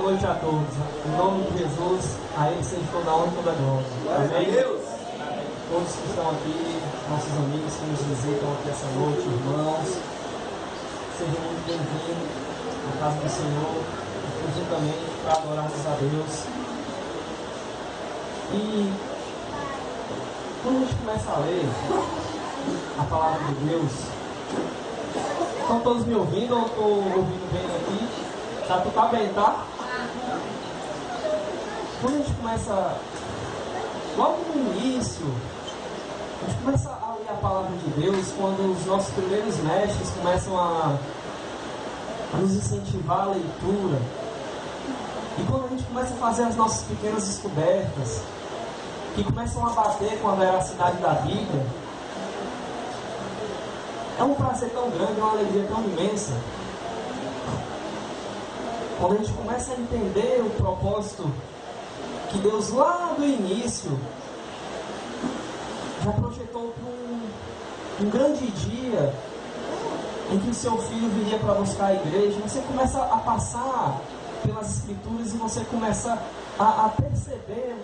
noite a todos. Em nome de Jesus, a Ele seja toda a honra e toda a glória. Amém? Todos que estão aqui, nossos amigos que nos visitam aqui essa noite, irmãos, sejam muito bem-vindos à casa do Senhor, conjuntamente para adorarmos a Deus. E quando a gente começa a ler a palavra de Deus, estão todos me ouvindo ou estou ouvindo bem aqui? Já tu tá bem, tá? Quando a gente começa, logo no início, a gente começa a ler a palavra de Deus, quando os nossos primeiros mestres começam a nos incentivar a leitura, e quando a gente começa a fazer as nossas pequenas descobertas, que começam a bater com a veracidade da Bíblia, é um prazer tão grande, é uma alegria tão imensa. Quando a gente começa a entender o propósito que Deus lá do início já projetou para um grande dia em que o seu filho viria para buscar a igreja, você começa a passar pelas escrituras e você começa a perceber,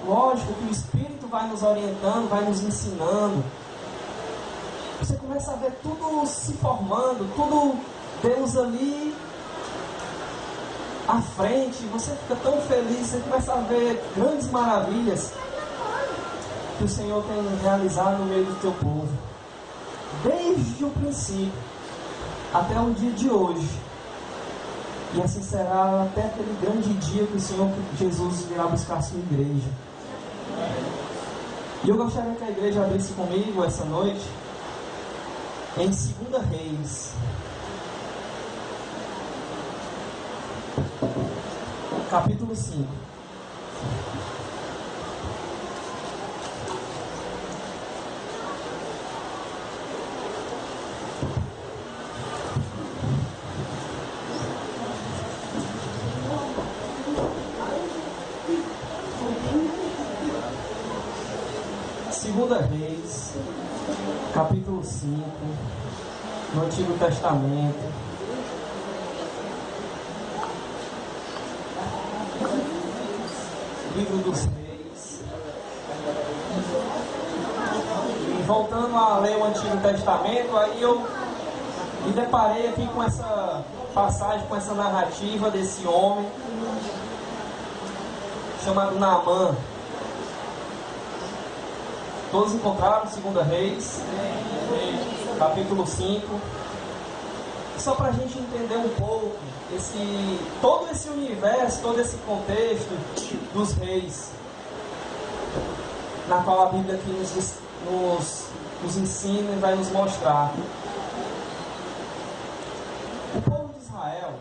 lógico, que o Espírito vai nos orientando, vai nos ensinando. Você começa a ver tudo se formando, tudo Deus ali à frente, você fica tão feliz, você começa a ver grandes maravilhas que o Senhor tem realizado no meio do teu povo, desde o princípio até o dia de hoje, e assim será até aquele grande dia que o Senhor Jesus virá buscar a sua igreja. E eu gostaria que a igreja abrisse comigo essa noite em 2 Reis, capítulo 5. Segunda Reis, capítulo 5, no Antigo Testamento. Livro dos Reis. E voltando a ler o Antigo Testamento, aí eu me deparei aqui com essa passagem, com essa narrativa desse homem chamado Naamã. Todos encontraram 2 Reis, capítulo 5. Só para a gente entender um pouco todo esse universo, todo esse contexto dos reis, na qual a Bíblia aqui nos ensina e vai nos mostrar. O povo de Israel,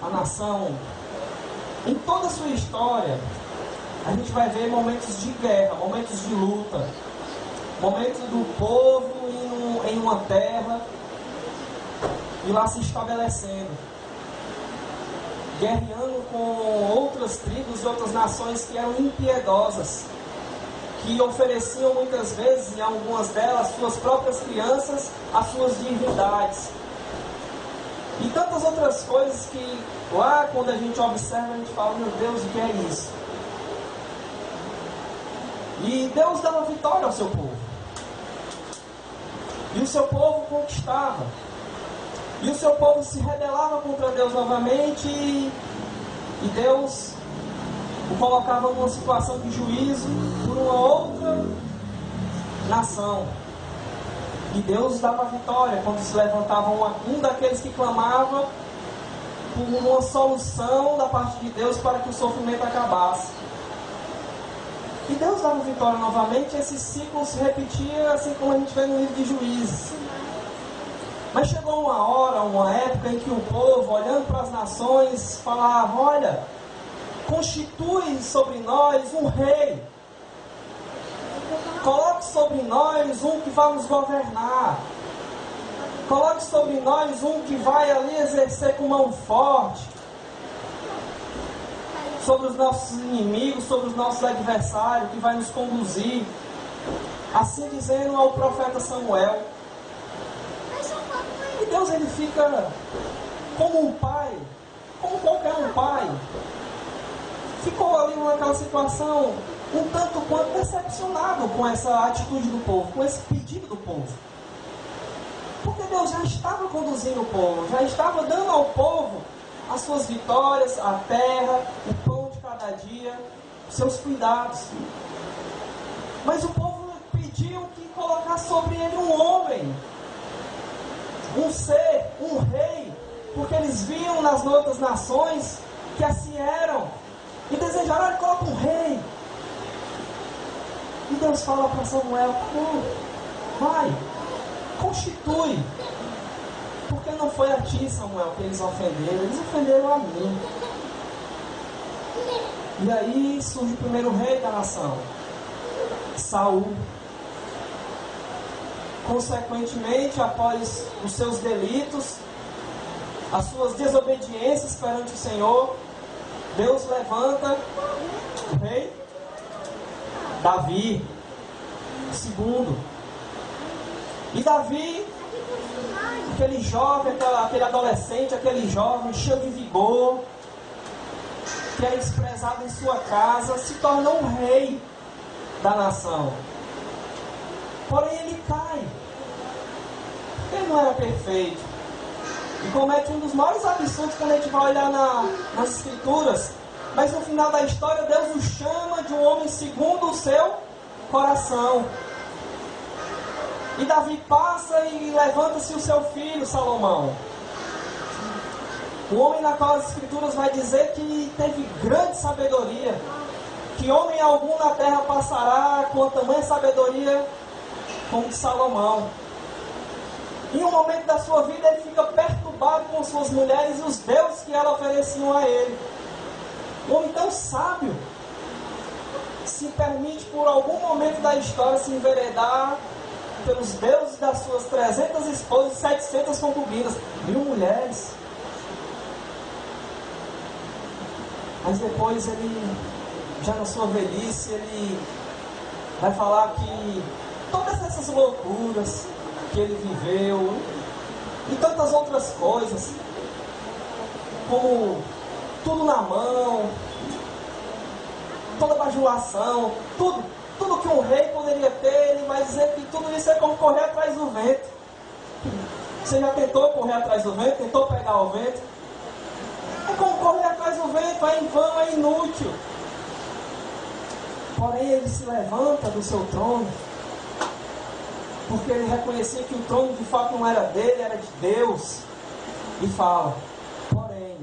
a nação, em toda a sua história, a gente vai ver momentos de guerra, momentos de luta, momentos do povo em uma terra e lá se estabelecendo, guerreando com outras tribos e outras nações que eram impiedosas, que ofereciam muitas vezes, em algumas delas, suas próprias crianças, as suas divindades. E tantas outras coisas que lá, quando a gente observa, a gente fala, meu Deus, o que é isso? E Deus dava vitória ao seu povo. E o seu povo conquistava. E o seu povo se rebelava contra Deus novamente, e Deus o colocava numa situação de juízo por uma outra nação. E Deus dava vitória quando se levantava um daqueles que clamava por uma solução da parte de Deus para que o sofrimento acabasse. E Deus dava vitória novamente, e esse ciclo se repetia, assim como a gente vê no livro de Juízes. Mas chegou uma hora, uma época em que o povo, olhando para as nações, falava, olha, constitui sobre nós um rei. Coloque sobre nós um que vai nos governar. Coloque sobre nós um que vai ali exercer com mão forte sobre os nossos inimigos, sobre os nossos adversários, que vai nos conduzir. Assim dizendo ao profeta Samuel. E Deus, ele fica como um pai, como qualquer um pai, ficou ali naquela situação um tanto quanto decepcionado com essa atitude do povo, com esse pedido do povo. Porque Deus já estava conduzindo o povo, já estava dando ao povo as suas vitórias, a terra, o pão de cada dia, os seus cuidados. Mas o povo pediu que colocasse sobre ele um homem, um ser, um rei, porque eles viam nas outras nações que assim eram, e desejaram, olha, coloca um rei. E Deus fala para Samuel, vai, constitui. Porque não foi a ti, Samuel, que eles ofenderam a mim. E aí surge o primeiro rei da nação, Saul. Consequentemente, após os seus delitos, as suas desobediências perante o Senhor, Deus levanta o rei Davi, o segundo. E Davi, aquele jovem, aquele adolescente, aquele jovem cheio de vigor, que era desprezado em sua casa, se torna um rei da nação. Porém ele cai. Ele não era perfeito. E comete um dos maiores absurdos quando a gente vai olhar nas escrituras. Mas no final da história, Deus o chama de um homem segundo o seu coração. E Davi passa e levanta-se o seu filho, Salomão. O homem na qual as escrituras vai dizer que teve grande sabedoria. Que homem algum na terra passará com a tamanha sabedoria como de Salomão. Em um momento da sua vida ele fica perturbado com suas mulheres e os deuses que elas ofereciam a ele. Um homem tão sábio se permite por algum momento da história se enveredar pelos deuses das suas 300 esposas e 700 concubinas, 1000 mulheres. Mas depois ele, já na sua velhice, ele vai falar que todas essas loucuras que ele viveu e tantas outras coisas, como tudo na mão, toda bajulação, tudo que um rei poderia ter, ele vai dizer que tudo isso é como correr atrás do vento. Você já tentou correr atrás do vento? Tentou pegar o vento? É como correr atrás do vento, é em vão, é inútil. Porém ele se levanta do seu trono, porque ele reconhecia que o trono de fato não era dele, era de Deus. E fala, porém,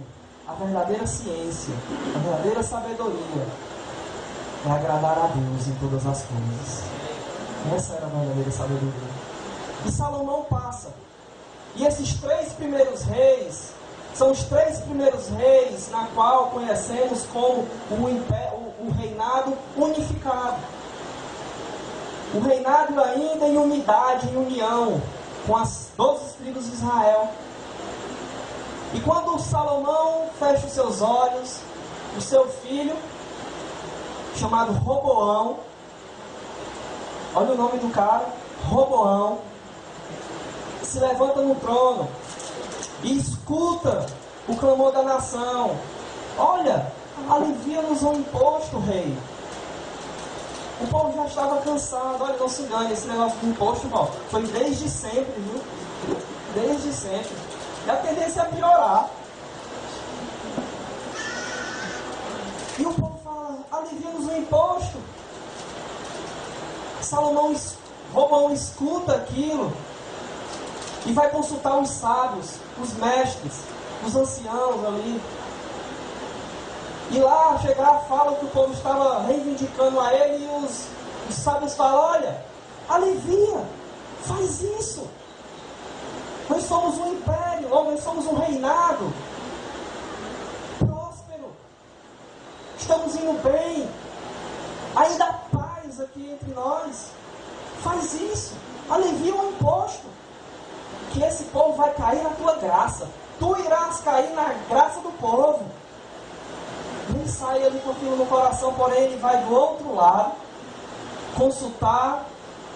a verdadeira ciência, a verdadeira sabedoria é agradar a Deus em todas as coisas. Essa era a verdadeira sabedoria. E Salomão passa. E esses 3 primeiros reis são os 3 primeiros reis na qual conhecemos como o reinado unificado. O reinado ainda em unidade, em união com as 12 tribos de Israel. E quando Salomão fecha os seus olhos, o seu filho, chamado Roboão, olha o nome do cara, Roboão, se levanta no trono e escuta o clamor da nação. Olha, alivia-nos o imposto, rei. O povo já estava cansado. Olha, não se engane, esse negócio do imposto, ó, foi desde sempre, viu? Desde sempre. E a tendência é piorar. E o povo fala, alivia-nos o imposto. Roboão escuta aquilo e vai consultar os sábios, os mestres, os anciãos ali. E lá chegar, fala que o povo estava reivindicando a ele e os sábios falam, olha, alivia, faz isso. Nós somos um império, ou nós somos um reinado próspero. Estamos indo bem. Ainda há paz aqui entre nós. Faz isso, alivia o imposto. Que esse povo vai cair na tua graça. Tu irás cair na graça do povo. Ele sai ali com aquilo no coração, porém ele vai do outro lado consultar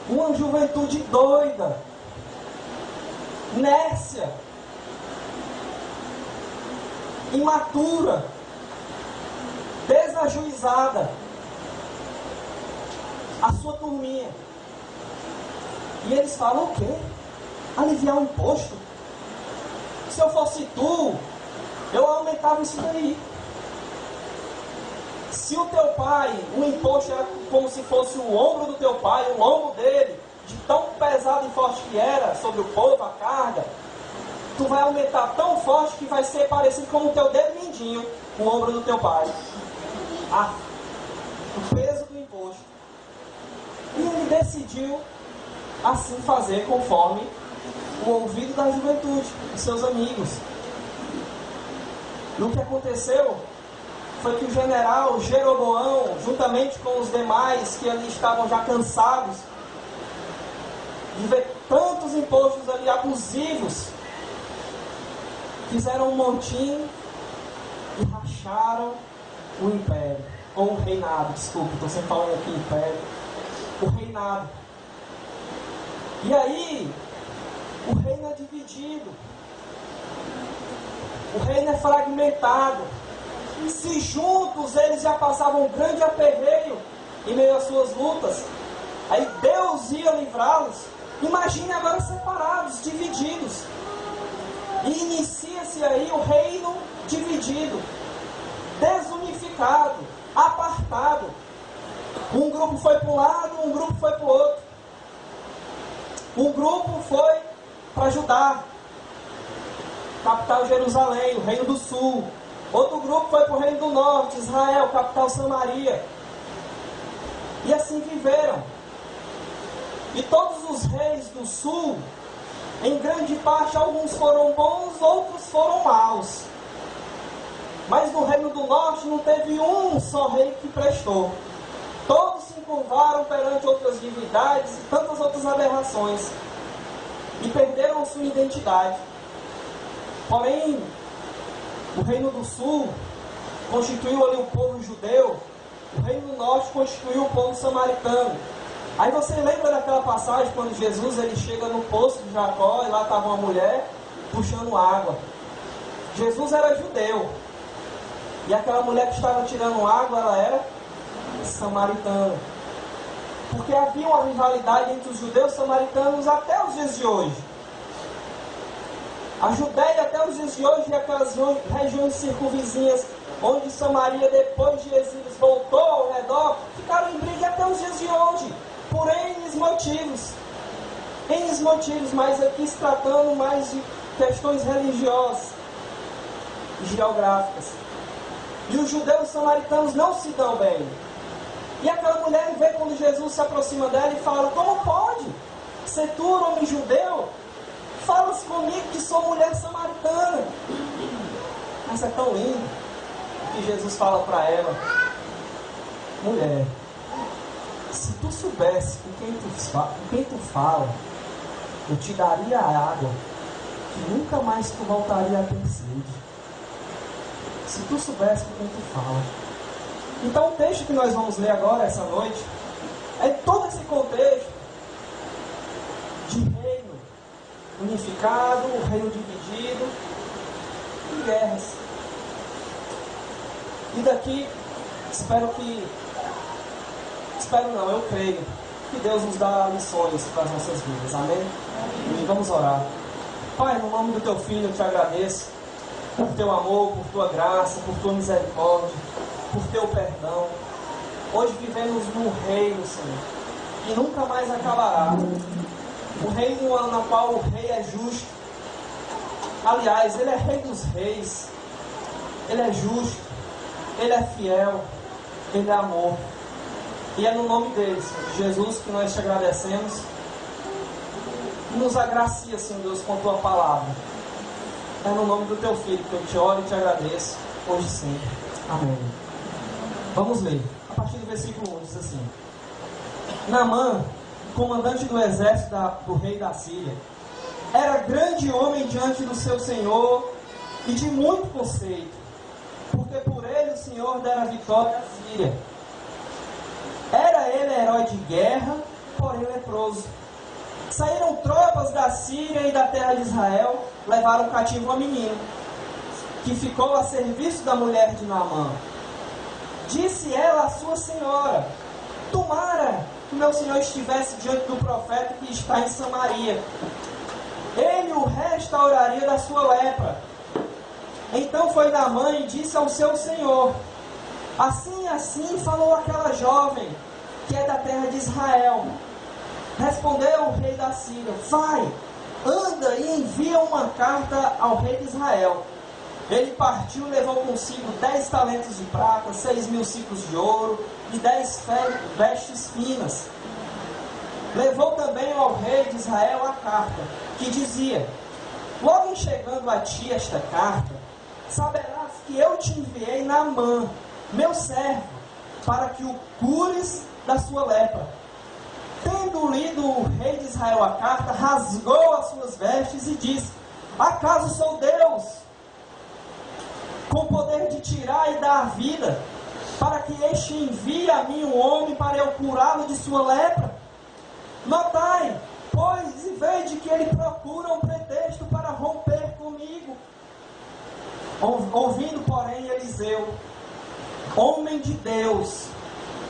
uma juventude doida, nércia, imatura, ajuizada a sua turminha. E eles falam: o quê? Aliviar o imposto? Se eu fosse tu, eu aumentava isso daí. Se o teu pai, o imposto era como se fosse o ombro do teu pai, o lombo dele, de tão pesado e forte que era sobre o povo, a carga, tu vai aumentar tão forte que vai ser parecido com o teu dedo mindinho, o ombro do teu pai. O peso do imposto. E ele decidiu assim fazer, conforme o ouvido da juventude, dos seus amigos. E o que aconteceu foi que o general Jeroboão, juntamente com os demais que ali estavam já cansados de ver tantos impostos ali abusivos, fizeram um montim e racharam o império, ou o reinado, desculpa, estou sempre falando aqui império, o reinado. E aí, o reino é dividido, o reino é fragmentado. Se juntos eles já passavam um grande aperreio em meio às suas lutas, aí Deus ia livrá-los. Imagine agora separados, divididos. E inicia-se aí o reino dividido, desunificado, apartado. Um grupo foi para um lado, um grupo foi para o outro. Um grupo foi para Judá, capital Jerusalém, o reino do sul. Outro grupo foi para o reino do norte, Israel, capital Samaria. E assim viveram. E todos os reis do sul, em grande parte, alguns foram bons, outros foram maus. Mas no reino do norte não teve um só rei que prestou. Todos se encurvaram perante outras divindades e tantas outras aberrações. E perderam sua identidade. Porém, o reino do sul constituiu ali o povo judeu. O reino do norte constituiu o povo samaritano. Aí você lembra daquela passagem quando Jesus ele chega no poço de Jacó e lá estava uma mulher puxando água. Jesus era judeu. E aquela mulher que estava tirando água, ela era samaritana. Porque havia uma rivalidade entre os judeus e os samaritanos até os dias de hoje. A Judéia até os dias de hoje e aquelas regiões circunvizinhas onde Samaria, depois de exílios, voltou ao redor, ficaram em briga até os dias de hoje, por N motivos. N motivos, mas aqui se tratando mais de questões religiosas e geográficas. E os judeus e os samaritanos não se dão bem. E aquela mulher vê quando Jesus se aproxima dela e fala: como pode? Ser tu, homem judeu? Falas comigo que sou mulher samaritana. Mas é tão lindo que Jesus fala para ela: mulher, se tu soubesse com quem tu fala, eu te daria a água que nunca mais tu voltaria a ter sede. Se tu soubesse com quem tu fala. Então o texto que nós vamos ler agora, essa noite, é todo esse contexto de reino unificado, reino dividido e guerras. E daqui, eu creio que Deus nos dá lições para as nossas vidas, amém? E vamos orar. Pai, no nome do teu Filho eu te agradeço por teu amor, por tua graça, por tua misericórdia, por teu perdão. Hoje vivemos num reino, Senhor, que nunca mais acabará. O reino na qual o rei é justo. Aliás, ele é rei dos reis. Ele é justo. Ele é fiel. Ele é amor. E é no nome dele, Senhor Jesus, que nós te agradecemos. E nos agracia, Senhor Deus, com a tua palavra. É no nome do teu Filho que eu te oro e te agradeço, hoje e sempre. Amém. Vamos ler. A partir do versículo 1 diz assim: Naamã, comandante do exército do rei da Síria, era grande homem diante do seu senhor e de muito conceito, porque por ele o Senhor dera vitória à Síria. Era ele herói de guerra, porém leproso. Saíram tropas da Síria e da terra de Israel, levaram cativo uma menina, que ficou a serviço da mulher de Naamã. Disse ela à sua senhora: tomara que meu senhor estivesse diante do profeta que está em Samaria. Ele o restauraria da sua lepra. Então foi Naamã e disse ao seu senhor: assim e assim falou aquela jovem, que é da terra de Israel. Respondeu o rei da Síria: vai, anda e envia uma carta ao rei de Israel. Ele partiu e levou consigo 10 talentos de prata, 6.000 ciclos de ouro e 10 vestes finas. Levou também ao rei de Israel a carta, que dizia: logo em chegando a ti esta carta, saberás que eu te enviei Naamã, meu servo, para que o cures da sua lepra. Tendo lido o rei de Israel a carta, rasgou as suas vestes e disse: acaso sou Deus, com poder de tirar e dar vida, para que este envie a mim um homem para eu curá-lo de sua lepra? Notai, pois, e vede que ele procura um pretexto para romper comigo. Ouvindo, porém, Eliseu, homem de Deus,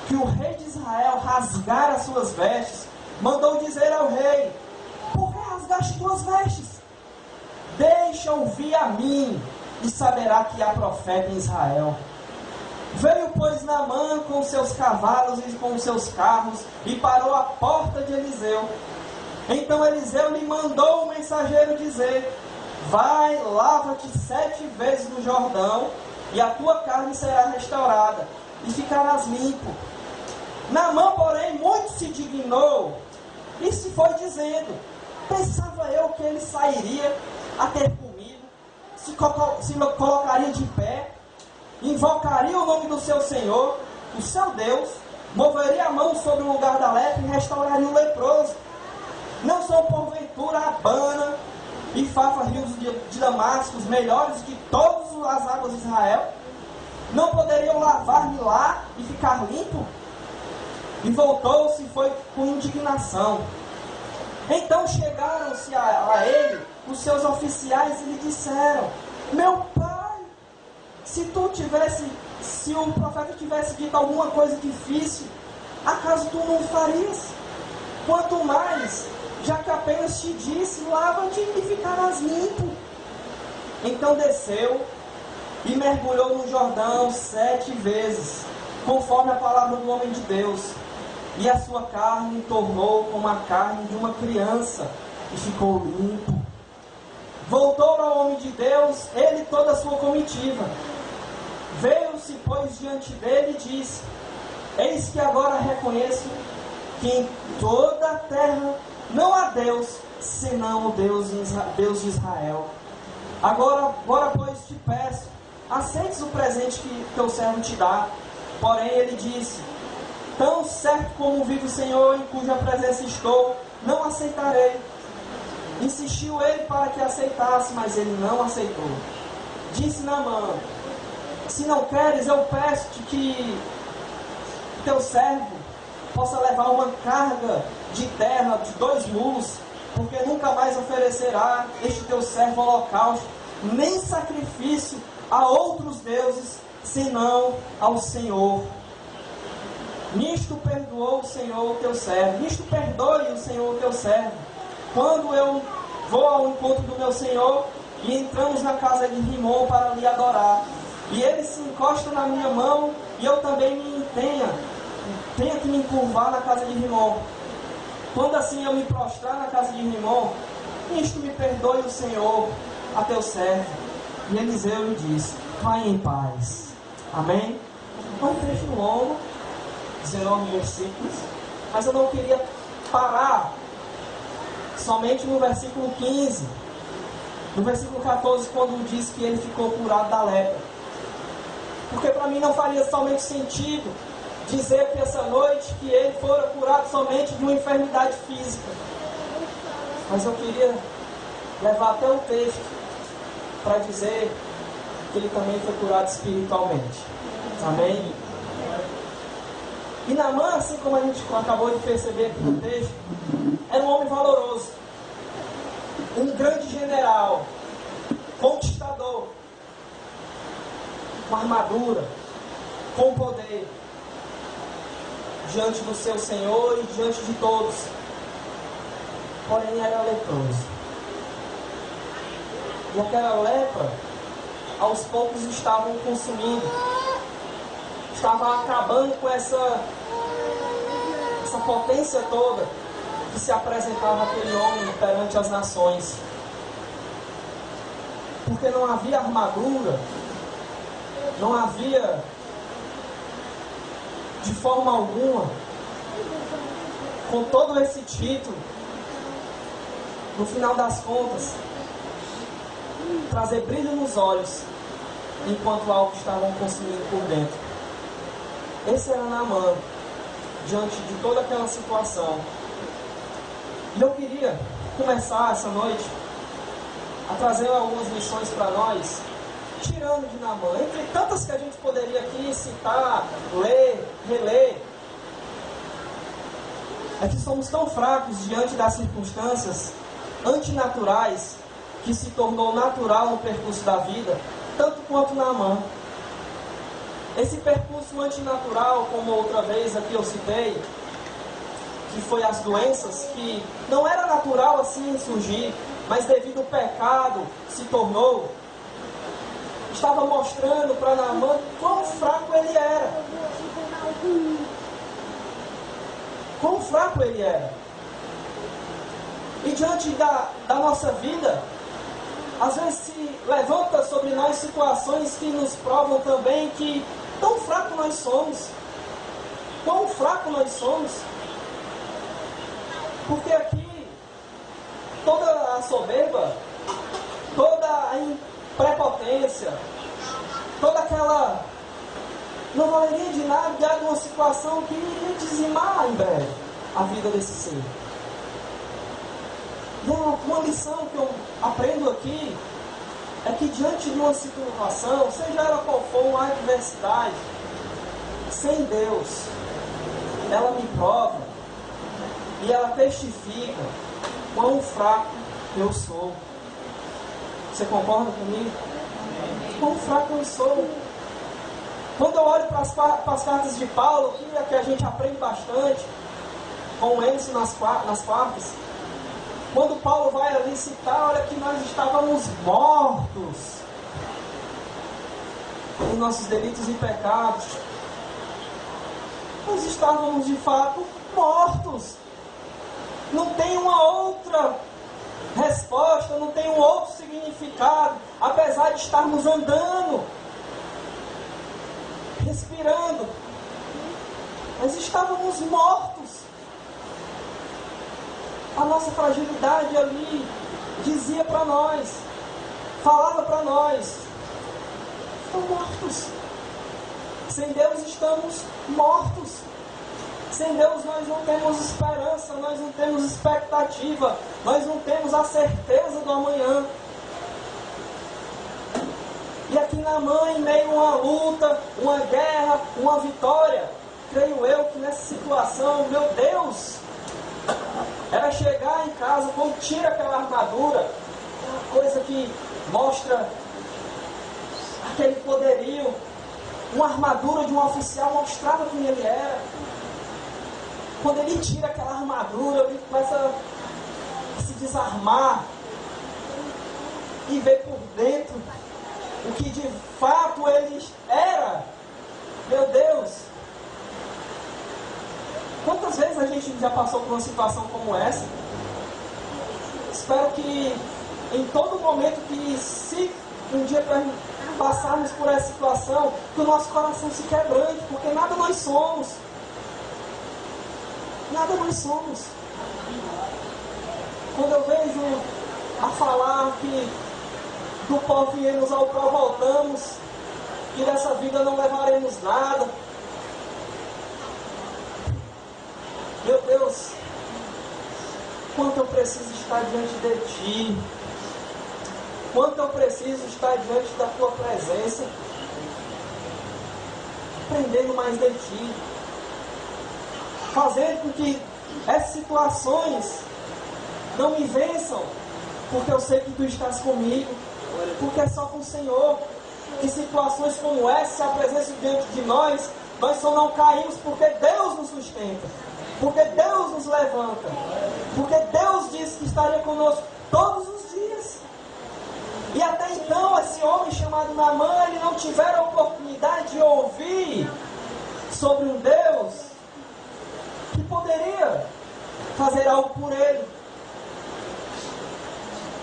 que o rei de Israel rasgara as suas vestes, mandou dizer ao rei: por que rasgaste tuas vestes? Deixa ouvir a mim, e saberá que há profeta em Israel. Veio, pois, Naamã com seus cavalos e com seus carros, e parou à porta de Eliseu. Então Eliseu lhe mandou o mensageiro dizer: vai, lava-te 7 vezes no Jordão, e a tua carne será restaurada, e ficarás limpo. Naamã, porém, muito se dignou, e se foi dizendo: pensava eu que ele sairia a ter comido, se colocaria de pé, invocaria o nome do seu Senhor, o seu Deus, moveria a mão sobre o lugar da lepra e restauraria o leproso. Não são porventura Abana e Fafa, rios de Damasco, melhores que todas as águas de Israel? Não poderiam lavar-me lá e ficar limpo? E voltou-se e foi com indignação. Então chegaram-se a ele os seus oficiais e lhe disseram: meu pai, se o profeta tivesse dito alguma coisa difícil, acaso tu não farias? Quanto mais, já que apenas te disse: lava-te e ficarás limpo. Então desceu e mergulhou no Jordão 7 vezes, conforme a palavra do homem de Deus. E a sua carne tornou como a carne de uma criança, e ficou limpo. Voltou ao homem de Deus, ele e toda a sua comitiva. Veio-se, pois, diante dele e disse: eis que agora reconheço que em toda a terra não há Deus, senão o Deus de Israel. Agora, pois, te peço, aceites o presente que teu servo te dá. Porém, ele disse: tão certo como vive o Senhor, em cuja presença estou, não aceitarei. Insistiu ele para que aceitasse, mas ele não aceitou. Disse Naamã: se não queres, eu peço-te que teu servo possa levar uma carga de terra de 2 mulos, porque nunca mais oferecerá este teu servo holocausto, nem sacrifício a outros deuses, senão ao Senhor. Nisto perdoou o Senhor o teu servo. Nisto perdoe o Senhor o teu servo. Quando eu vou ao encontro do meu Senhor e entramos na casa de Rimon para lhe adorar, e ele se encosta na minha mão, e eu também tenha que me encurvar na casa de Rimon. Quando assim eu me prostrar na casa de Rimon, nisto me perdoe o Senhor a teu servo. E Eliseu lhe disse: vai em paz. Amém? É um trecho longo, 19 versículos, mas eu não queria parar somente no versículo 15. No versículo 14, quando diz que ele ficou curado da lepra. Porque para mim não faria somente sentido dizer que essa noite que ele fora curado somente de uma enfermidade física. Mas eu queria levar até o texto para dizer que ele também foi curado espiritualmente. Amém? E Naamã, assim como a gente acabou de perceber aqui no texto, era um homem valoroso, um grande general, conquistador, com armadura, com poder diante do seu Senhor e diante de todos. Porém era leproso. E aquela lepra, aos poucos estavam consumindo, estava acabando com essa potência toda que se apresentava aquele homem perante as nações. Porque não havia armadura, não havia de forma alguma, com todo esse título, no final das contas, trazer brilho nos olhos, enquanto algo estavam consumindo por dentro. Esse era Naamã, diante de toda aquela situação. E eu queria começar essa noite a trazer algumas lições para nós, tirando de Naamã, entre tantas que a gente poderia aqui citar, ler, reler. É que somos tão fracos diante das circunstâncias antinaturais que se tornou natural no percurso da vida, tanto quanto Naamã. Esse percurso antinatural, como outra vez aqui eu citei, que foi as doenças, que não era natural assim surgir, mas devido ao pecado se tornou, estava mostrando para Naamã quão fraco ele era. Quão fraco ele era. E diante da nossa vida, às vezes se levanta sobre nós situações que nos provam também que tão fraco nós somos. Quão fraco nós somos. Porque aqui, toda a soberba, toda a prepotência, toda aquela... não valeria de nada diante de uma situação que iria dizimar em breve a vida desse ser. E uma lição que eu aprendo aqui é que diante de uma situação, seja ela qual for uma adversidade, sem Deus, ela me prova e ela testifica quão fraco eu sou. Você concorda comigo? Quão fraco eu sou. Quando eu olho para as cartas de Paulo, que a gente aprende bastante, com o Enzo nas quartas, quando Paulo vai ali citar, olha que nós estávamos mortos em nossos delitos e pecados. Nós estávamos de fato mortos. Não tem uma outra resposta, não tem um outro significado, apesar de estarmos andando, respirando. Nós estávamos mortos. A nossa fragilidade ali dizia para nós, falava para nós, estão mortos. Sem Deus estamos mortos. Sem Deus nós não temos esperança, nós não temos expectativa, nós não temos a certeza do amanhã. E aqui Naamã, em meio a uma luta, uma guerra, uma vitória, creio eu que nessa situação, meu Deus, era chegar em casa, quando tira aquela armadura, uma coisa que mostra aquele poderio, uma armadura de um oficial mostrava quem ele era. Quando ele tira aquela armadura, ele começa a se desarmar e ver por dentro o que de fato ele era. Meu Deus! Quantas vezes a gente já passou por uma situação como essa? Espero que em todo momento que se um dia passarmos por essa situação, que o nosso coração se quebrante, porque nada nós somos. Nada nós somos. Quando eu vejo a falar que do pó viemos ao pó voltamos, que dessa vida não levaremos nada, meu Deus, quanto eu preciso estar diante de Ti, quanto eu preciso estar diante da Tua presença, aprendendo mais de Ti, fazendo com que essas situações não me vençam, porque eu sei que Tu estás comigo, porque é só com o Senhor. que situações como essa se apresentam diante de nós, nós só não caímos porque Deus nos sustenta, porque Deus nos levanta, porque Deus disse que estaria conosco todos os dias. E até então, esse homem chamado Naamã, ele não tivera a oportunidade de ouvir sobre um Deus que poderia fazer algo por ele.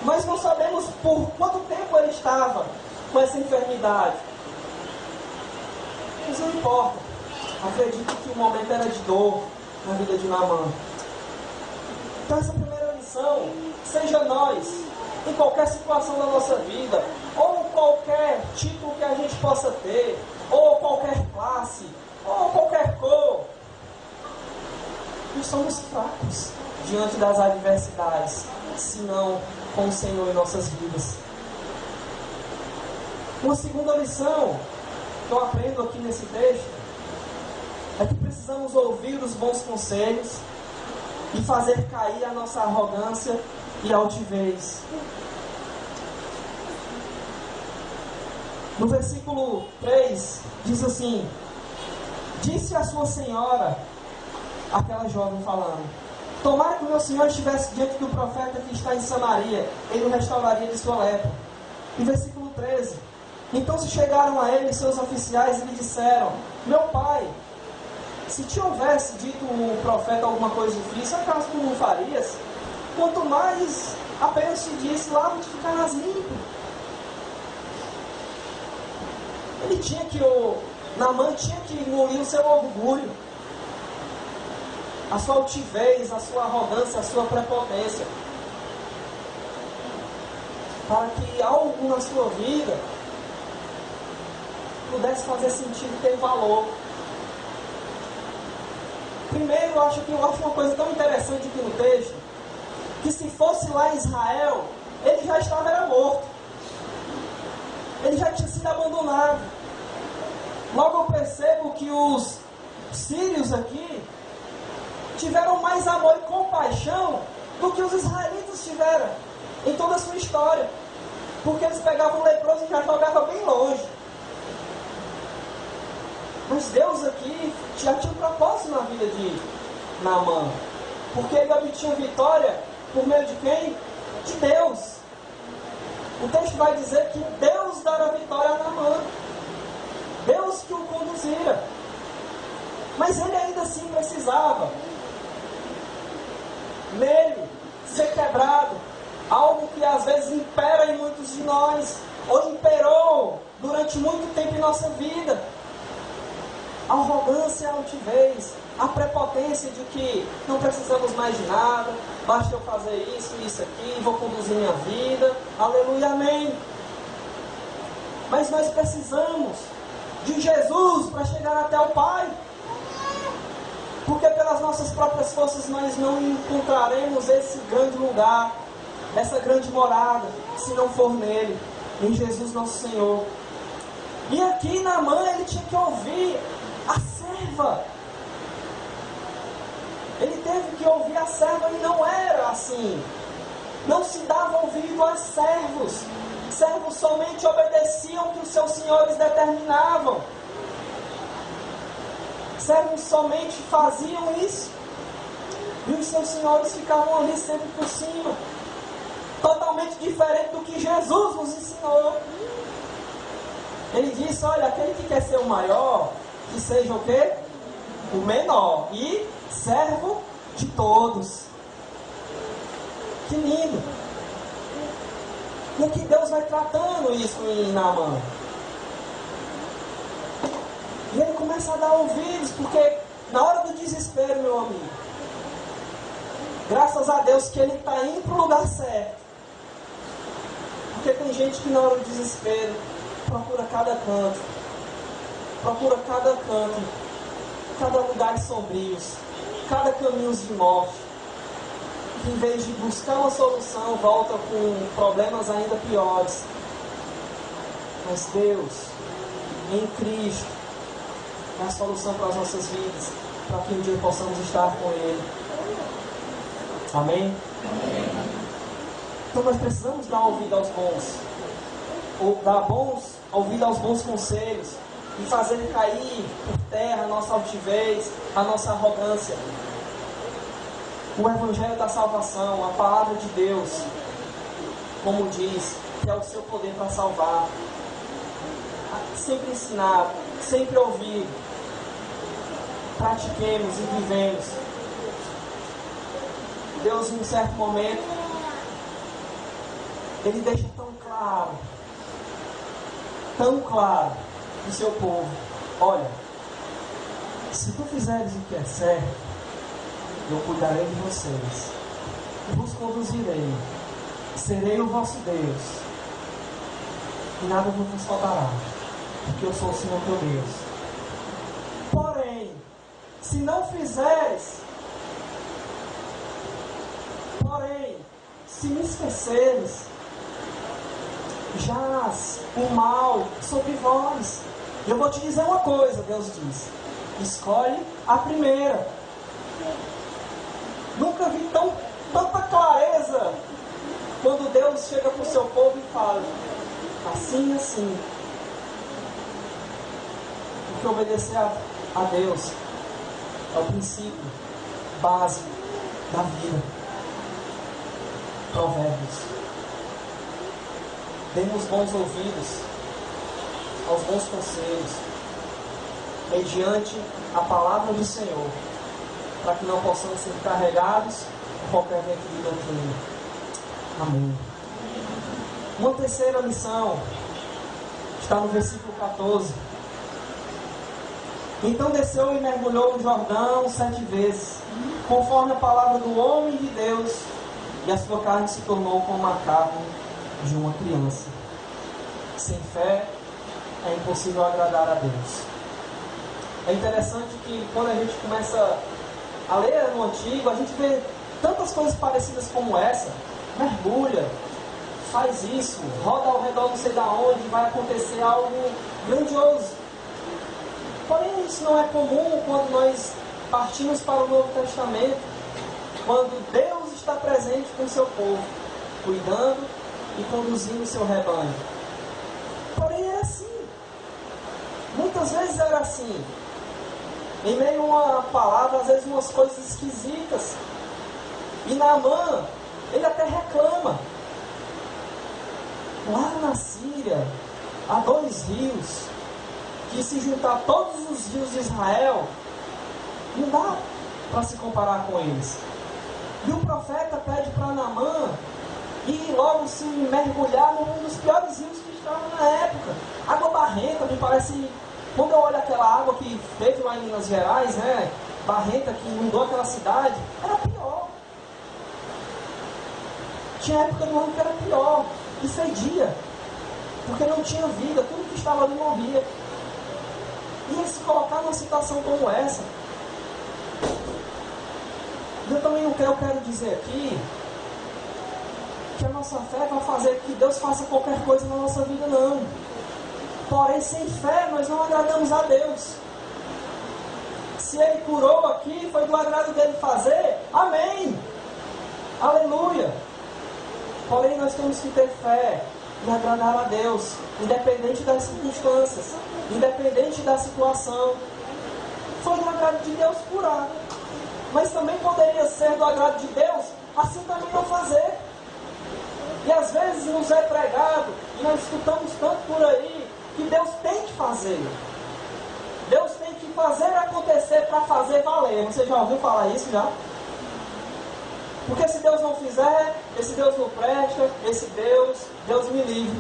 Nós não sabemos por quanto tempo ele estava com essa enfermidade. Mas não importa. Acredito que o momento era de dor na vida de Naamã. Então essa primeira lição, seja nós, em qualquer situação da nossa vida, ou qualquer título que a gente possa ter, ou qualquer classe, ou qualquer cor, nós somos fracos diante das adversidades, se não com o Senhor em nossas vidas. Uma segunda lição que eu aprendo aqui nesse texto é que precisamos ouvir os bons conselhos e fazer cair a nossa arrogância e altivez. No versículo 3 diz assim: disse a sua senhora, aquela jovem falando, tomara que o meu senhor estivesse diante do profeta que está em Samaria, ele o restauraria de sua lepra. E versículo 13: então se chegaram a ele seus oficiais e lhe disseram, meu pai, se te houvesse dito o profeta alguma coisa difícil, acaso tu não farias? Quanto mais apenas te disse, lava-te e ficarás limpo. Ele tinha que, Naamã tinha que engolir o seu orgulho, a sua altivez, a sua arrogância, a sua prepotência, para que algo na sua vida pudesse fazer sentido e ter valor. Primeiro, eu acho uma coisa tão interessante aqui no texto, que se fosse lá em Israel, ele já era morto. Ele já tinha sido abandonado. Logo eu percebo que os sírios aqui tiveram mais amor e compaixão do que os israelitas tiveram em toda a sua história. Porque eles pegavam o leproso e já jogavam bem longe. Mas Deus aqui já tinha um propósito na vida de Naamã. Porque ele obtinha vitória por meio de quem? De Deus. O texto vai dizer que Deus dará vitória a Naamã. Deus que o conduzira. Mas ele ainda assim precisava nele ser quebrado. Algo que às vezes impera em muitos de nós, ou imperou durante muito tempo em nossa vida. A arrogância, a altivez, a prepotência de que não precisamos mais de nada, basta eu fazer isso e isso aqui, vou conduzir minha vida, aleluia, amém. Mas nós precisamos de Jesus para chegar até o Pai, porque pelas nossas próprias forças nós não encontraremos esse grande lugar, essa grande morada, se não for nele, em Jesus nosso Senhor. E aqui Naamã ele tinha que ouvir a serva. Ele teve que ouvir a serva e não era assim. Não se dava ouvido a servos. Servos somente obedeciam o que os seus senhores determinavam. Servos somente faziam isso. E os seus senhores ficavam ali sempre por cima. Totalmente diferente do que Jesus nos ensinou. Ele disse, olha, aquele que quer ser o maior, que seja o quê? O menor. E servo de todos. Que lindo. E aqui Deus vai tratando isso em Naamã. E ele começa a dar ouvidos, porque na hora do desespero, meu amigo, graças a Deus que ele está indo para o lugar certo. Porque tem gente que na hora do desespero procura cada canto, cada lugar sombrios, cada caminho de morte, que em vez de buscar uma solução, volta com problemas ainda piores. Mas Deus, em Cristo, é a solução para as nossas vidas, para que um dia possamos estar com Ele. Amém? Então nós precisamos dar ouvido aos bons, ou dar bons ouvido aos bons conselhos e fazer cair por terra a nossa altivez, a nossa arrogância. O Evangelho da salvação, a palavra de Deus, como diz, que é o seu poder para salvar. Sempre ensinar, sempre ouvir, pratiquemos e vivemos. Deus, em um certo momento, Ele deixa tão claro para o seu povo: olha, se tu fizeres o que é certo, eu cuidarei de vocês, e vos conduzirei, serei o vosso Deus, e nada vos faltará, porque eu sou o Senhor teu Deus. Porém, se não fizeres, se me esqueceres, jaz o mal sobre vós. Eu vou te dizer uma coisa, Deus diz: escolhe a primeira. Nunca vi tanta clareza quando Deus chega para o seu povo e fala: assim, assim. Porque obedecer a Deus é o princípio básico da vida. Provérbios. Demos bons ouvidos aos bons conselhos, mediante a palavra do Senhor, para que não possamos ser carregados por qualquer vento de doutrina. Amém. Uma terceira lição está no versículo 14. Então desceu e mergulhou no Jordão 7 vezes, conforme a palavra do homem de Deus, e a sua carne se tornou como a carne de uma criança. Sem fé é impossível agradar a Deus. É interessante que quando a gente começa a ler no Antigo, a gente vê tantas coisas parecidas como essa. Mergulha, faz isso, roda ao redor não sei da onde, vai acontecer algo grandioso. Porém, isso não é comum quando nós partimos para o Novo Testamento, quando Deus está presente com o seu povo, cuidando e conduzindo o seu rebanho. Porém, é assim. Muitas vezes era assim. Em meio a uma palavra, às vezes umas coisas esquisitas. E Naamã, ele até reclama. Lá na Síria, há 2 rios, que se juntar todos os rios de Israel, não dá para se comparar com eles. E o profeta pede para Naamã ir logo se mergulhar num dos piores rios que estavam na época. Água barrenta, me parece. Quando eu olho aquela água que teve lá em Minas Gerais, né, barrenta, que inundou aquela cidade, era pior. Tinha época do ano que era pior, e fedia, porque não tinha vida, tudo que estava ali morria. E se colocar numa situação como essa, eu também não quero dizer aqui que a nossa fé vai fazer que Deus faça qualquer coisa na nossa vida, não. Porém, sem fé, nós não agradamos a Deus. Se Ele curou aqui, foi do agrado dele fazer, amém, aleluia. Porém, nós temos que ter fé e agradar a Deus, independente das circunstâncias, independente da situação. Foi do agrado de Deus curar, mas também poderia ser do agrado de Deus assim também não fazer. E às vezes nos é pregado, e nós escutamos tanto por aí, que Deus tem que fazer. Deus tem que fazer acontecer para fazer valer. Você já ouviu falar isso já? Porque se Deus não fizer, esse Deus não presta, esse Deus me livre.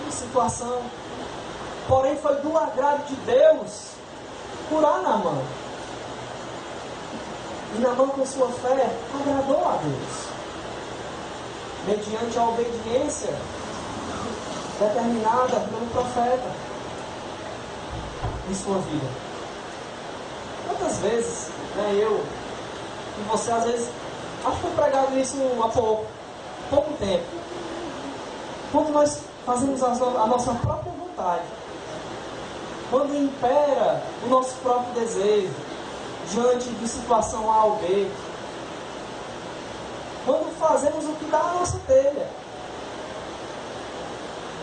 Situação. Porém foi do agrado de Deus curar Naamã. E Naamã, com sua fé, agradou a Deus, mediante a obediência determinada pelo profeta em sua vida. Quantas vezes, eu e você, às vezes, acho que foi pregado isso há pouco tempo, quando nós fazemos a nossa própria vontade, quando impera o nosso próprio desejo diante de situação A ou B, quando fazemos o que dá na nossa telha.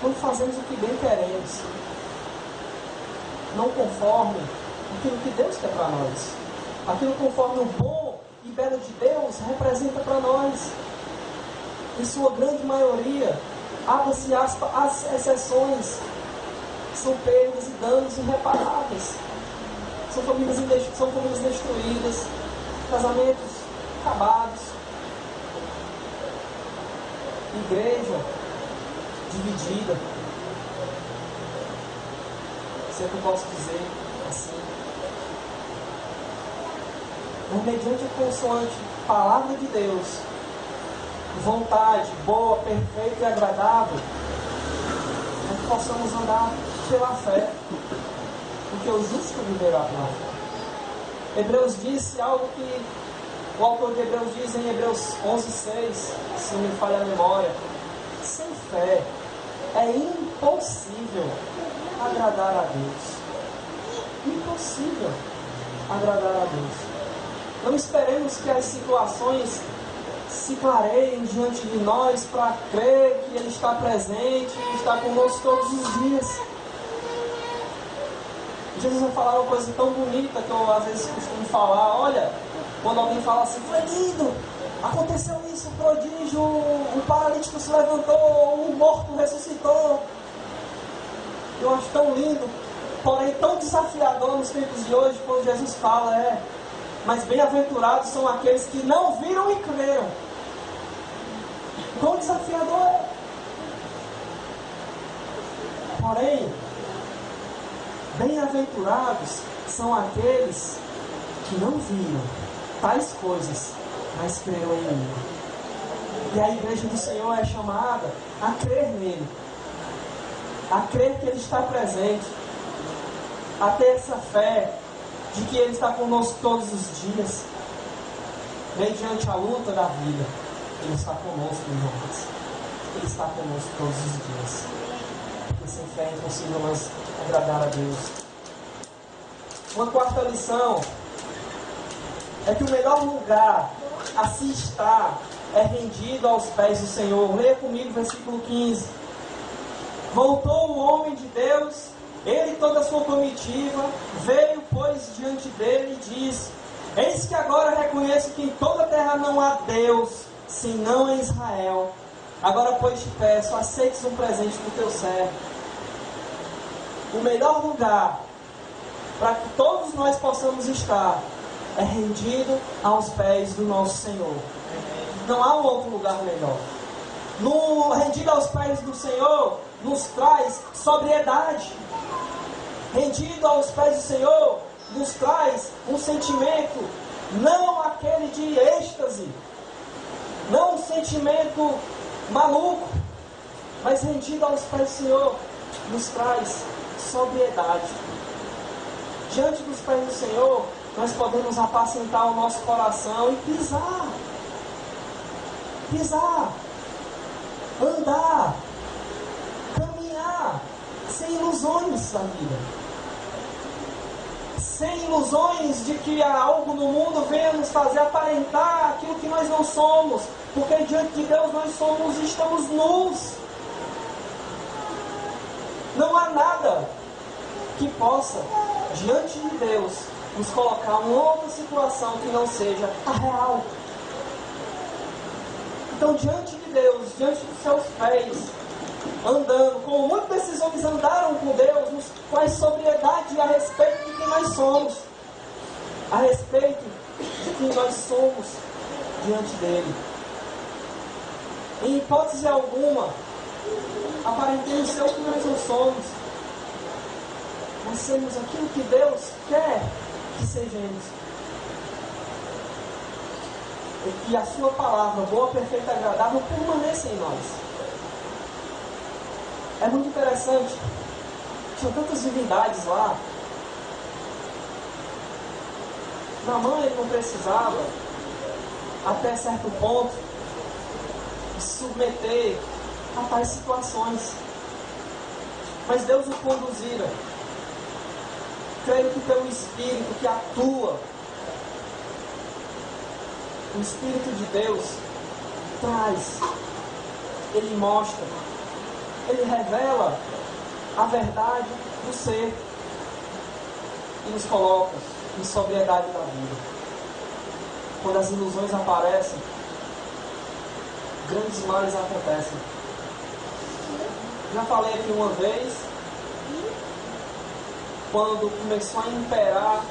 quando fazemos o que bem queremos, não conforme aquilo que Deus quer para nós, aquilo conforme o bom e belo de Deus representa para nós. Em sua grande maioria, abre-se aspas, as exceções, são perdas e danos irreparáveis. São famílias destruídas, casamentos acabados, igreja dividida, se é que eu posso dizer assim. Mas mediante a consoante palavra de Deus, vontade boa, perfeita e agradável, é que possamos andar pela fé, porque o justo viverá pela fé. Hebreus disse algo que o autor de Hebreus diz em Hebreus 11:6, se não me falha a memória: sem fé é impossível agradar a Deus. Impossível agradar a Deus. Não esperemos que as situações se clareiem diante de nós para crer que Ele está presente e está conosco todos os dias. Jesus vai falar uma coisa tão bonita que eu às vezes costumo falar. Olha, quando alguém fala assim: foi lindo, aconteceu isso, um prodígio, o paralítico se levantou, o morto ressuscitou. Eu acho tão lindo, porém tão desafiador nos tempos de hoje, quando Jesus fala: mas bem-aventurados são aqueles que não viram e creram. Quão desafiador é. Porém, bem-aventurados são aqueles que não viram tais coisas, mas creram em mim. E a igreja do Senhor é chamada a crer nele, a crer que Ele está presente, a ter essa fé de que Ele está conosco todos os dias, mediante a luta da vida. Ele está conosco, irmãos. Ele está conosco todos os dias. Porque sem fé é impossível nós agradar a Deus. Uma quarta lição é que o melhor lugar a se estar é rendido aos pés do Senhor. Leia comigo o versículo 15. Voltou o homem de Deus, ele e toda a sua comitiva, veio, pois, diante dele e disse: eis que agora reconheço que em toda a terra não há Deus, senão em Israel. Agora, pois, te peço, aceites um presente do teu servo. O melhor lugar para que todos nós possamos estar é rendido aos pés do nosso Senhor. Não há um outro lugar melhor. No rendido aos pés do Senhor nos traz sobriedade. Rendido aos pés do Senhor nos traz um sentimento, não aquele de êxtase, não um sentimento maluco, mas rendido aos pés do Senhor nos traz sobriedade. Diante dos pés do Senhor, nós podemos apacentar o nosso coração e pisar, andar, caminhar, sem ilusões da vida. Sem ilusões de que algo no mundo venha nos fazer aparentar aquilo que nós não somos. Porque diante de Deus nós somos e estamos nus. Não há nada que possa, diante de Deus, nos colocar em outra situação que não seja a real. Então, diante de Deus, diante dos seus pés, andando, como muitos desses homens andaram com Deus, nos faz sobriedade a respeito de quem nós somos, a respeito de quem nós somos diante dele. Em hipótese alguma, aparentemos ser o que nós não somos, mas sermos aquilo que Deus quer que sejamos. E que a sua palavra, boa, perfeita e agradável, permaneça em nós. É muito interessante. Tinham tantas divindades lá. Naamã, ele não precisava, até certo ponto, se submeter a tais situações. Mas Deus o conduzira. Creio que pelo Espírito que atua, o Espírito de Deus traz, ele mostra, ele revela a verdade do ser e nos coloca em sobriedade da vida. Quando as ilusões aparecem, grandes males acontecem. Já falei aqui uma vez, quando começou a imperar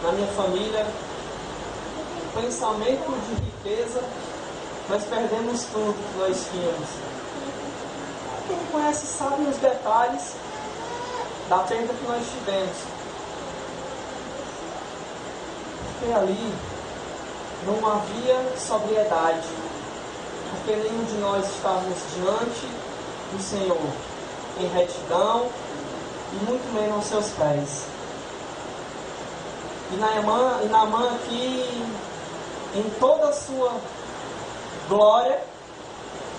na minha família o pensamento de riqueza, nós perdemos tudo que nós tínhamos. Quem me conhece sabe os detalhes da perda que nós tivemos. Porque ali não havia sobriedade, porque nenhum de nós estávamos diante do Senhor em retidão e muito menos aos seus pés. E Naamã aqui, em toda a sua glória,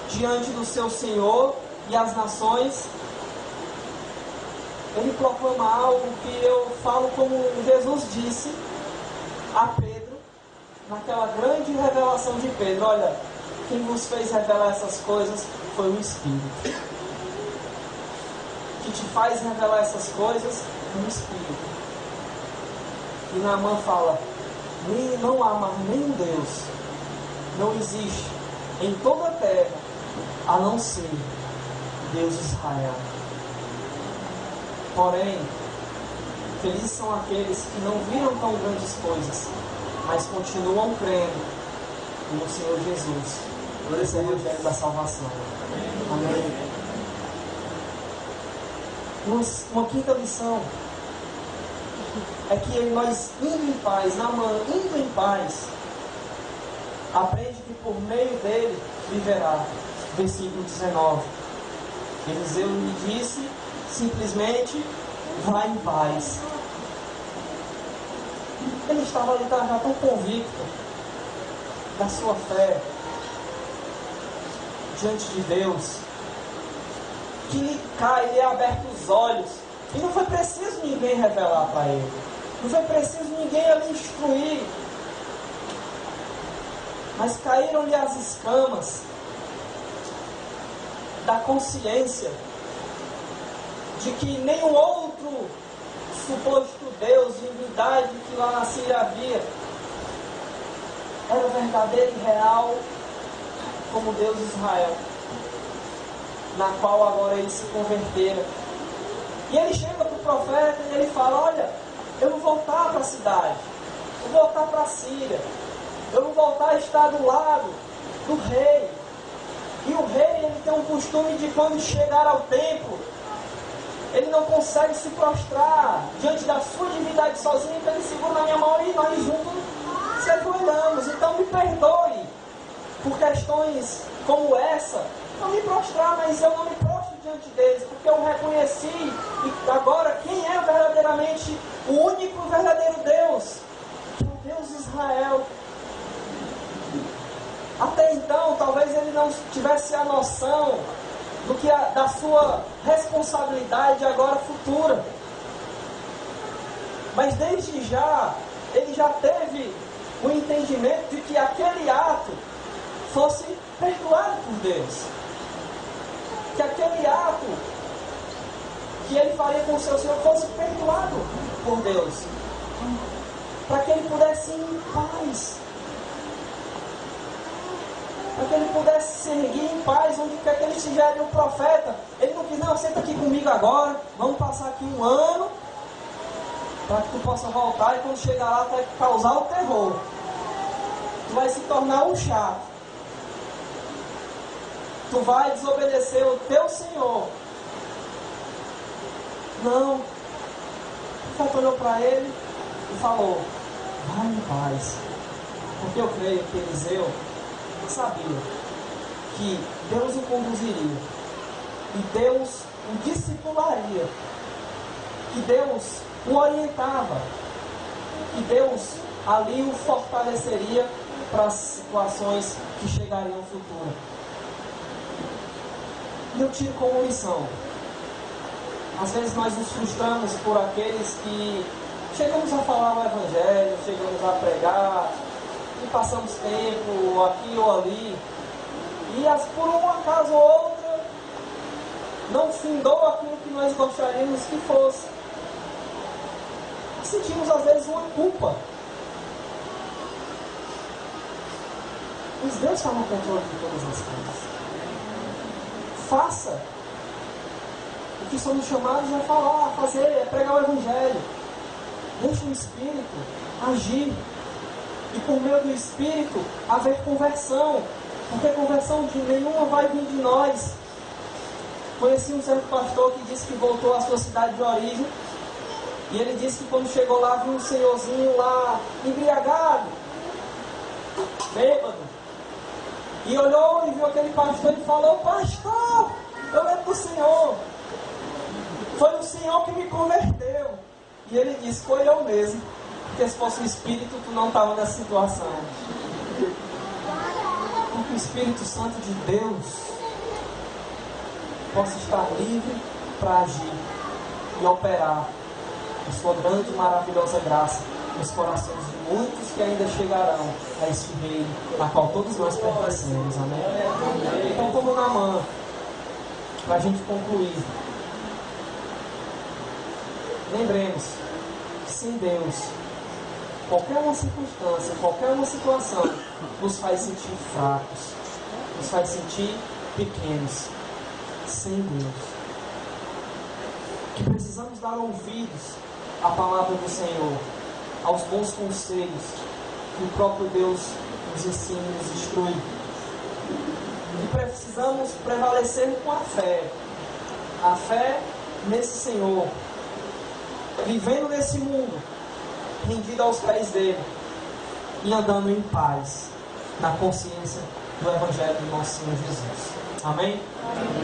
diante do seu Senhor e as nações, ele proclama algo que eu falo como Jesus disse a Pedro, naquela grande revelação de Pedro: olha, quem vos fez revelar essas coisas foi o Espírito. Que te faz revelar essas coisas é o Espírito. E Naamã fala: não há mais nenhum Deus, não existe em toda a terra, a não ser Deus de Israel. Porém, felizes são aqueles que não viram tão grandes coisas, mas continuam crendo no Senhor Jesus, nesse Evangelho da salvação. Amém. Uma quinta lição é que nós, indo em paz, Naamã, indo em paz, aprende que por meio dele viverá. Versículo 19. Eliseu lhe disse simplesmente: vá em paz. Ele estava ali já tão convicto da sua fé diante de Deus, que lhe é aberto os olhos, e não foi preciso ninguém revelar para ele, não foi preciso ninguém ali instruir, mas caíram-lhe as escamas da consciência de que nenhum outro suposto Deus, divindade que lá na Síria havia, era verdadeiro e real como Deus de Israel, na qual agora eles se converteram. E ele chega para o profeta e ele fala: olha, eu vou voltar para a cidade, eu vou voltar para a Síria, eu vou voltar a estar do lado do rei. E o rei, ele tem um costume de, quando chegar ao templo, ele não consegue se prostrar diante da sua divindade sozinho, então ele segura na minha mão e nós juntos se ajoelhamos. Então me perdoe por questões como essa, não me prostrar, mas eu não me prostro diante deles, porque eu reconheci e agora quem é verdadeiramente o único verdadeiro Deus, que é o Deus de Israel. Até então, talvez ele não tivesse a noção do que da sua responsabilidade agora futura. Mas desde já, ele já teve o entendimento de que aquele ato fosse perdoado por Deus. Que aquele ato que ele faria com o seu Senhor fosse perdoado por Deus. Para que ele pudesse ir em paz. Para que ele pudesse se erguer em paz, onde quer que ele estiver, o profeta, ele não quis: não, senta aqui comigo agora, vamos passar aqui um ano, para que tu possa voltar, e quando chegar lá, tu vai causar o terror, tu vai se tornar um chato, tu vai desobedecer o teu Senhor. Não. O profeta olhou para ele e falou: vai em paz. Porque eu creio que Eliseu sabia que Deus o conduziria, e Deus o discipularia, que Deus o orientava, que Deus ali o fortaleceria para as situações que chegariam no futuro. E eu tiro como lição: às vezes nós nos frustramos por aqueles que chegamos a falar o Evangelho, chegamos a pregar, e passamos tempo aqui ou ali, e por um acaso ou outra, findou aquilo que nós gostaríamos que fosse. Sentimos às vezes uma culpa. Mas Deus está no controle de todas as coisas. Faça o que somos chamados a falar, a fazer, é pregar o Evangelho. Deixe o Espírito agir. E por meio do Espírito haver conversão. Porque conversão de nenhuma vai vir de nós. Conheci um certo pastor que disse que voltou à sua cidade de origem. E ele disse que quando chegou lá, viu um senhorzinho lá, embriagado, bêbado. E olhou e viu aquele pastor e falou: pastor, eu lembro do Senhor. Foi o Senhor que me converteu. E ele disse: foi eu mesmo. Porque se fosse o Espírito, tu não estava nessa situação. Porque o Espírito Santo de Deus possa estar livre para agir e operar a sua grande e maravilhosa graça nos corações de muitos que ainda chegarão a este reino na qual todos nós pertencemos. Amém? Então, como Naamã, para a gente concluir, lembremos que sem Deus, qualquer uma circunstância, qualquer uma situação nos faz sentir fracos, nos faz sentir pequenos. Sem Deus, que precisamos dar ouvidos à palavra do Senhor, aos bons conselhos que o próprio Deus nos ensina e nos instrui. E precisamos prevalecer com a fé nesse Senhor, vivendo nesse mundo, rendido aos pés dele e andando em paz, na consciência do Evangelho do nosso Senhor Jesus. Amém? Amém.